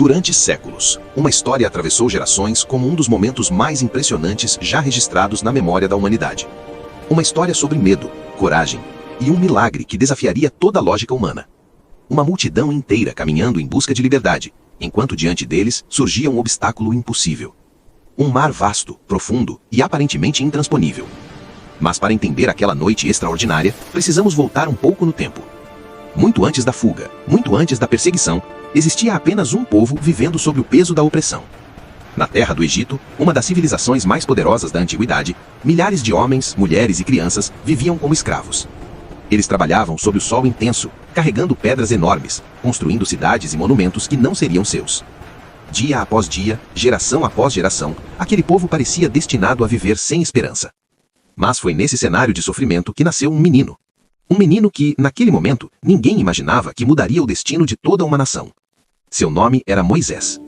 Durante séculos, uma história atravessou gerações como um dos momentos mais impressionantes já registrados na memória da humanidade. Uma história sobre medo, coragem e um milagre que desafiaria toda a lógica humana. Uma multidão inteira caminhando em busca de liberdade, enquanto diante deles surgia um obstáculo impossível. Um mar vasto, profundo e aparentemente intransponível. Mas para entender aquela noite extraordinária, precisamos voltar um pouco no tempo. Muito antes da fuga, muito antes da perseguição, existia apenas um povo vivendo sob o peso da opressão. Na terra do Egito, uma das civilizações mais poderosas da antiguidade, milhares de homens, mulheres e crianças viviam como escravos. Eles trabalhavam sob o sol intenso, carregando pedras enormes, construindo cidades e monumentos que não seriam seus. Dia após dia, geração após geração, aquele povo parecia destinado a viver sem esperança. Mas foi nesse cenário de sofrimento que nasceu um menino. Um menino que, naquele momento, ninguém imaginava que mudaria o destino de toda uma nação. Seu nome era Moisés.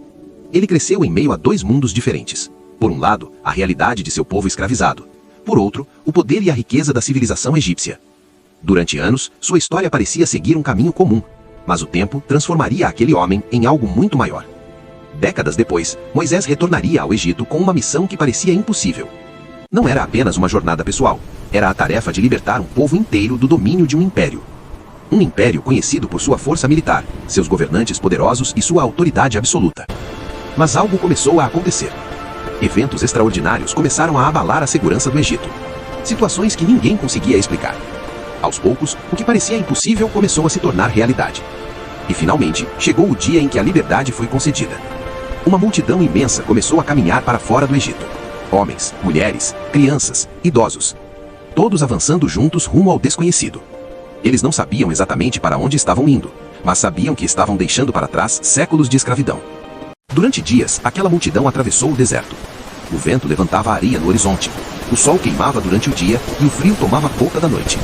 Ele cresceu em meio a dois mundos diferentes. Por um lado, a realidade de seu povo escravizado. Por outro, o poder e a riqueza da civilização egípcia. Durante anos, sua história parecia seguir um caminho comum, mas o tempo transformaria aquele homem em algo muito maior. Décadas depois, Moisés retornaria ao Egito com uma missão que parecia impossível. Não era apenas uma jornada pessoal, era a tarefa de libertar um povo inteiro do domínio de um império. Um império conhecido por sua força militar, seus governantes poderosos e sua autoridade absoluta. Mas algo começou a acontecer. Eventos extraordinários começaram a abalar a segurança do Egito. Situações que ninguém conseguia explicar. Aos poucos, o que parecia impossível começou a se tornar realidade. E finalmente, chegou o dia em que a liberdade foi concedida. Uma multidão imensa começou a caminhar para fora do Egito. Homens, mulheres, crianças, idosos. Todos avançando juntos rumo ao desconhecido. Eles não sabiam exatamente para onde estavam indo, mas sabiam que estavam deixando para trás séculos de escravidão. Durante dias, aquela multidão atravessou o deserto. O vento levantava a areia no horizonte. O sol queimava durante o dia e o frio tomava conta da noite.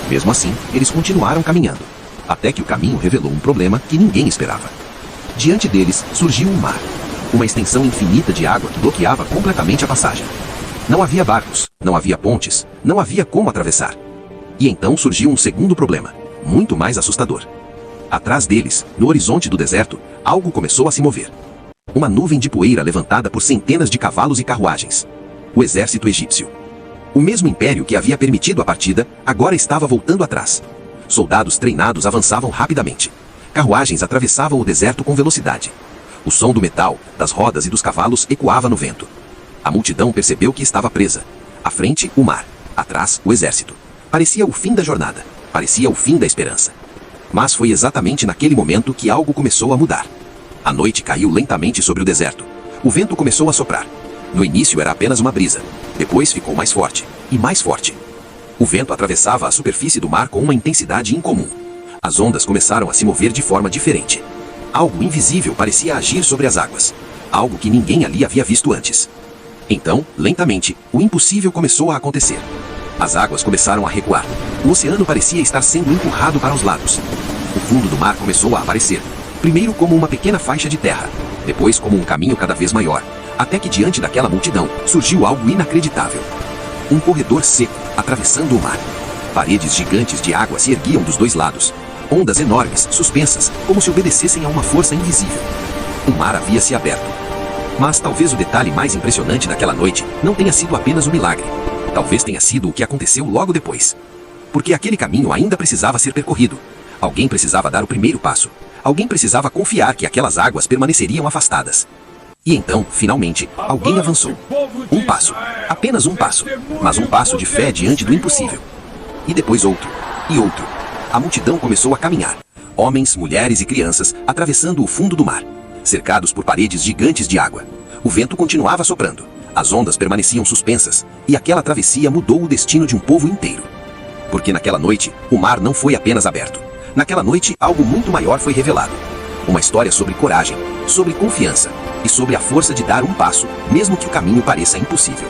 Mesmo assim, eles continuaram caminhando, até que o caminho revelou um problema que ninguém esperava. Diante deles surgiu um mar, uma extensão infinita de água que bloqueava completamente a passagem. Não havia barcos, não havia pontes, não havia como atravessar. E então surgiu um segundo problema, muito mais assustador. Atrás deles, no horizonte do deserto, algo começou a se mover. Uma nuvem de poeira levantada por centenas de cavalos e carruagens. O exército egípcio. O mesmo império que havia permitido a partida, agora estava voltando atrás. Soldados treinados avançavam rapidamente. Carruagens atravessavam o deserto com velocidade. O som do metal, das rodas e dos cavalos ecoava no vento. A multidão percebeu que estava presa. À frente, o mar. Atrás, o exército. Parecia o fim da jornada. Parecia o fim da esperança. Mas foi exatamente naquele momento que algo começou a mudar. A noite caiu lentamente sobre o deserto. O vento começou a soprar. No início era apenas uma brisa. Depois ficou mais forte. E mais forte. O vento atravessava a superfície do mar com uma intensidade incomum. As ondas começaram a se mover de forma diferente. Algo invisível parecia agir sobre as águas. Algo que ninguém ali havia visto antes. Então, lentamente, o impossível começou a acontecer. As águas começaram a recuar. O oceano parecia estar sendo empurrado para os lados. O fundo do mar começou a aparecer. Primeiro como uma pequena faixa de terra. Depois como um caminho cada vez maior. Até que diante daquela multidão, surgiu algo inacreditável. Um corredor seco, atravessando o mar. Paredes gigantes de água se erguiam dos dois lados. Ondas enormes, suspensas, como se obedecessem a uma força invisível. O mar havia se aberto. Mas talvez o detalhe mais impressionante daquela noite não tenha sido apenas o milagre. Talvez tenha sido o que aconteceu logo depois. Porque aquele caminho ainda precisava ser percorrido. Alguém precisava dar o primeiro passo. Alguém precisava confiar que aquelas águas permaneceriam afastadas. E então, finalmente, alguém avançou. Um passo. Apenas um passo. Mas um passo de fé diante do impossível. E depois outro. E outro. A multidão começou a caminhar. Homens, mulheres e crianças atravessando o fundo do mar. Cercados por paredes gigantes de água. O vento continuava soprando. As ondas permaneciam suspensas. E aquela travessia mudou o destino de um povo inteiro. Porque naquela noite, o mar não foi apenas aberto. Naquela noite, algo muito maior foi revelado. Uma história sobre coragem, sobre confiança e sobre a força de dar um passo, mesmo que o caminho pareça impossível.